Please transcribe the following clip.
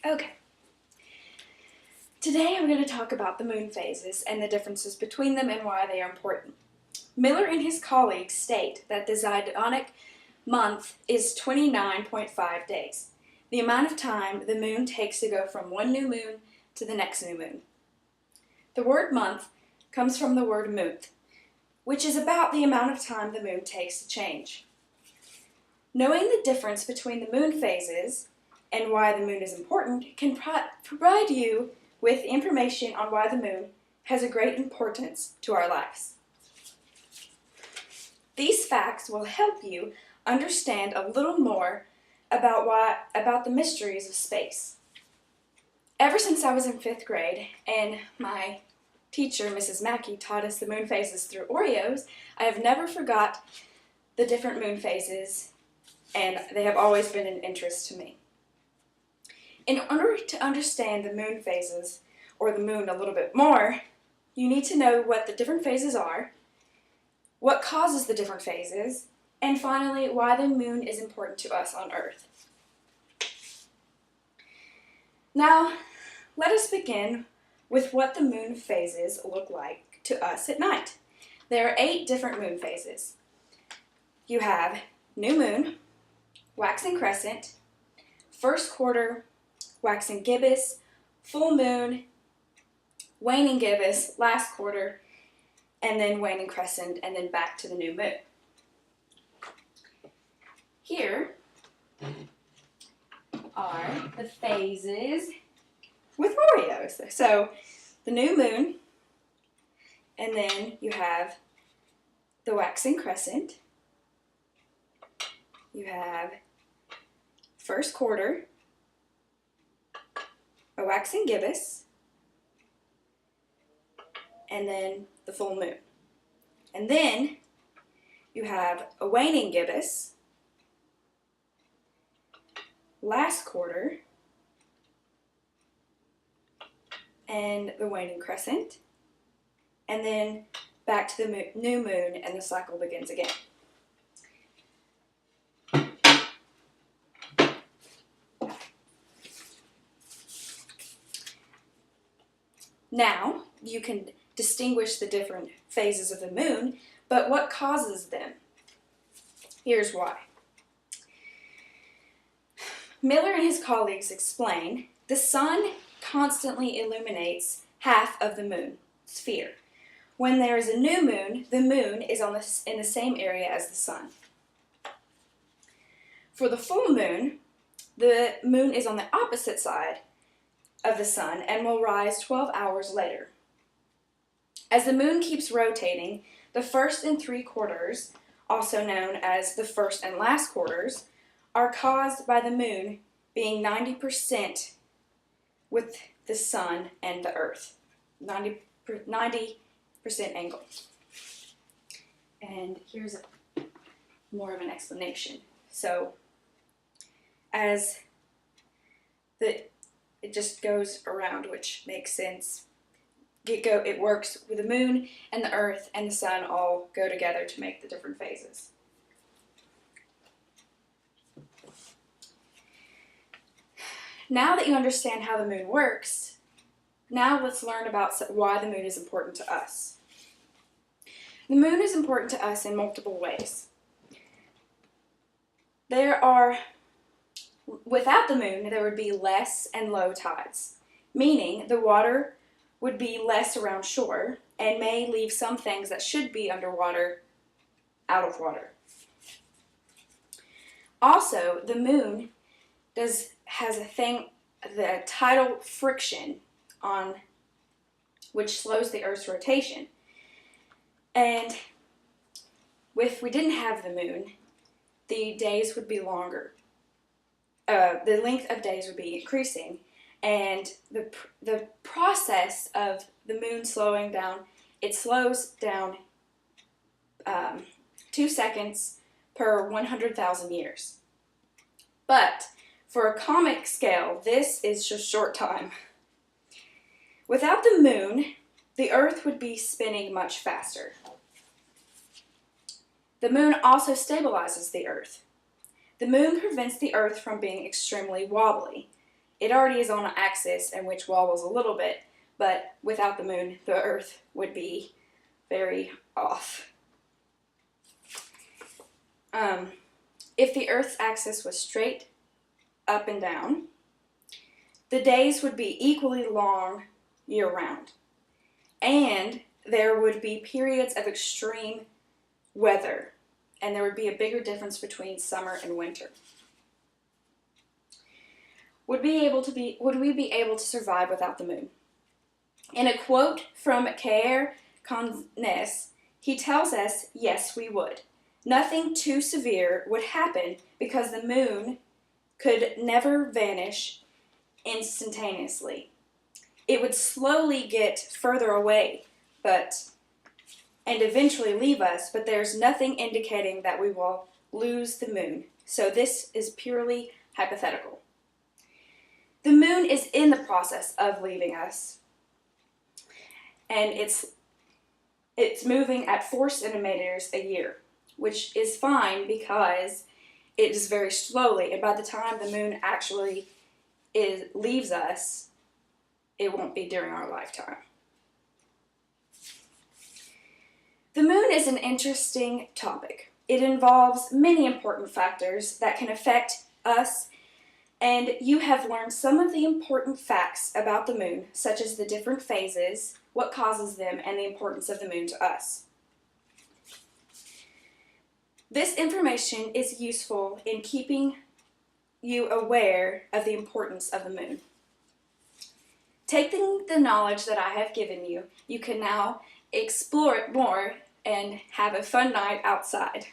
Okay, today I'm going to talk about the moon phases and the differences between them and why they are important. Miller and his colleagues state that the zodiac month is 29.5 days, the amount of time the moon takes to go from one new moon to the next new moon. The word month comes from the word muth, which is about the amount of time the moon takes to change. Knowing the difference between the moon phases and why the moon is important can provide you with information on why the moon has a great importance to our lives. These facts will help you understand a little more about the mysteries of space. Ever since I was in 5th grade and my teacher, Mrs. Mackey, taught us the moon phases through Oreos, I have never forgot the different moon phases, and they have always been an interest to me. In order to understand the moon phases, or the moon a little bit more, you need to know what the different phases are, what causes the different phases, and finally, why the moon is important to us on Earth. Now, let us begin with what the moon phases look like to us at night. There are 8 different moon phases. You have new moon, waxing crescent, first quarter, waxing gibbous, full moon, waning gibbous, last quarter, and then waning crescent, and then back to the new moon. Here are the phases with Oreos. So the new moon, and then you have the waxing crescent, you have first quarter, a waxing gibbous, and then the full moon. And then you have a waning gibbous, last quarter, and the waning crescent, and then back to the new moon, and the cycle begins again. Now, you can distinguish the different phases of the moon, but what causes them? Here's why. Miller and his colleagues explain the sun constantly illuminates half of the moon sphere. When there is a new moon, the moon is in the same area as the sun. For the full moon, the moon is on the opposite side of the sun and will rise 12 hours later. As the moon keeps rotating, the first and 3 quarters, also known as the first and last quarters, are caused by the moon being 90% with the sun and the earth. 90% angle. And here's more of an explanation. So, as it just goes around, which makes sense. It works with the moon and the earth and the sun all go together to make the different phases. Now that you understand how the moon works, now let's learn about why the moon is important to us. The moon is important to us in multiple ways. Without the moon, there would be less and low tides, meaning the water would be less around shore and may leave some things that should be underwater out of water. Also, the moon has the tidal friction on which slows the Earth's rotation. And if we didn't have the moon, the days would be longer. The length of days would be increasing, and the process of the moon slowing down, it slows down 2 seconds per 100,000 years. But for a comic scale, this is just short time. Without the moon, the Earth would be spinning much faster. The moon also stabilizes the Earth. The moon prevents the Earth from being extremely wobbly. it already is on an axis and which wobbles a little bit, but without the moon, the Earth would be very off. If the Earth's axis was straight up and down, the days would be equally long year-round, and there would be periods of extreme weather, and there would be a bigger difference between summer and winter. Would we be able to survive without the moon? In a quote from Care Connes, he tells us, yes, we would. Nothing too severe would happen because the moon could never vanish instantaneously. It would slowly get further away, and eventually leave us, but there's nothing indicating that we will lose the moon. So this is purely hypothetical. The moon is in the process of leaving us, and it's moving at 4 centimeters a year, which is fine because it is very slowly, and by the time the moon actually leaves us, it won't be during our lifetime. The moon is an interesting topic. It involves many important factors that can affect us, and you have learned some of the important facts about the moon, such as the different phases, what causes them, and the importance of the moon to us. This information is useful in keeping you aware of the importance of the moon. Taking the knowledge that I have given you, you can now explore it more and have a fun night outside.